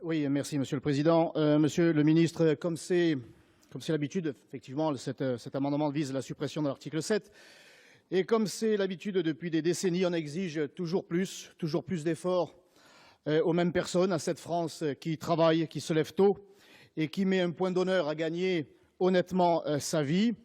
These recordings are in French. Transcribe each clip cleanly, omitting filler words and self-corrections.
Oui, merci Monsieur le Président. Monsieur le Ministre, comme c'est l'habitude, effectivement, cet amendement vise la suppression de l'article 7. Et comme c'est l'habitude depuis des décennies, on exige toujours plus d'efforts aux mêmes personnes, à cette France qui travaille, qui se lève tôt et qui met un point d'honneur à gagner honnêtement sa vie,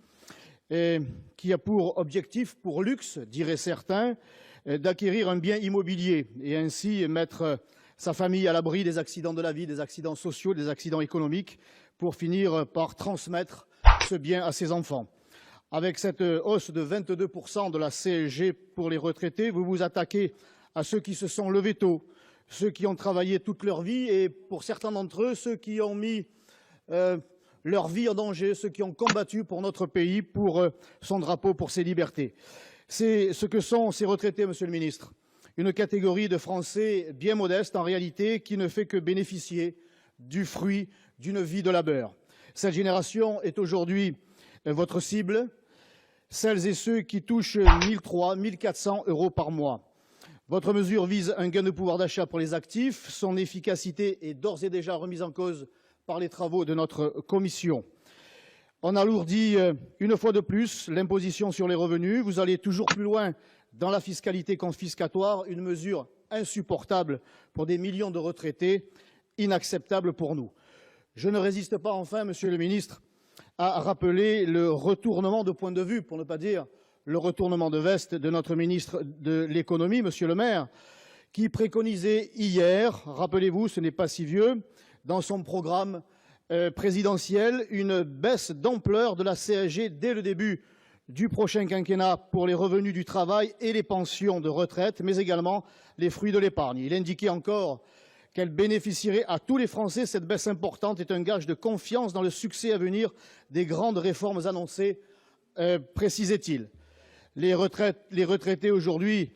et qui a pour objectif, pour luxe, diraient certains, d'acquérir un bien immobilier et ainsi mettre sa famille à l'abri des accidents de la vie, des accidents sociaux, des accidents économiques, pour finir par transmettre ce bien à ses enfants. Avec cette hausse de 22% de la CSG pour les retraités, vous vous attaquez à ceux qui se sont levés tôt, ceux qui ont travaillé toute leur vie et, pour certains d'entre eux, ceux qui ont mis leur vie en danger, ceux qui ont combattu pour notre pays, pour son drapeau, pour ses libertés. C'est ce que sont ces retraités, Monsieur le Ministre. Une catégorie de Français bien modeste, en réalité, qui ne fait que bénéficier du fruit d'une vie de labeur. Cette génération est aujourd'hui votre cible, celles et ceux qui touchent 1 300, 1 400 € par mois. Votre mesure vise un gain de pouvoir d'achat pour les actifs. Son efficacité est d'ores et déjà remise en cause par les travaux de notre commission. On alourdit une fois de plus l'imposition sur les revenus. Vous allez toujours plus loin dans la fiscalité confiscatoire, une mesure insupportable pour des millions de retraités, inacceptable pour nous. Je ne résiste pas, enfin, Monsieur le Ministre, à rappeler le retournement de point de vue, pour ne pas dire le retournement de veste de notre ministre de l'économie, Monsieur Le Maire, qui préconisait hier, rappelez-vous, ce n'est pas si vieux, dans son programme présidentiel, une baisse d'ampleur de la CSG dès le début du prochain quinquennat pour les revenus du travail et les pensions de retraite, mais également les fruits de l'épargne. Il indiquait encore qu'elle bénéficierait à tous les Français. Cette baisse importante est un gage de confiance dans le succès à venir des grandes réformes annoncées, précisait-il. Les retraités aujourd'hui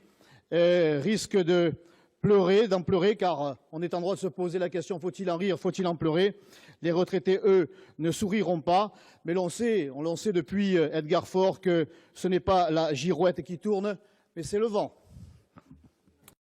risquent d'en pleurer, car on est en droit de se poser la question, faut-il en rire, faut-il en pleurer? Les retraités, eux, ne souriront pas, mais on le sait depuis Edgar Faure que ce n'est pas la girouette qui tourne, mais c'est le vent.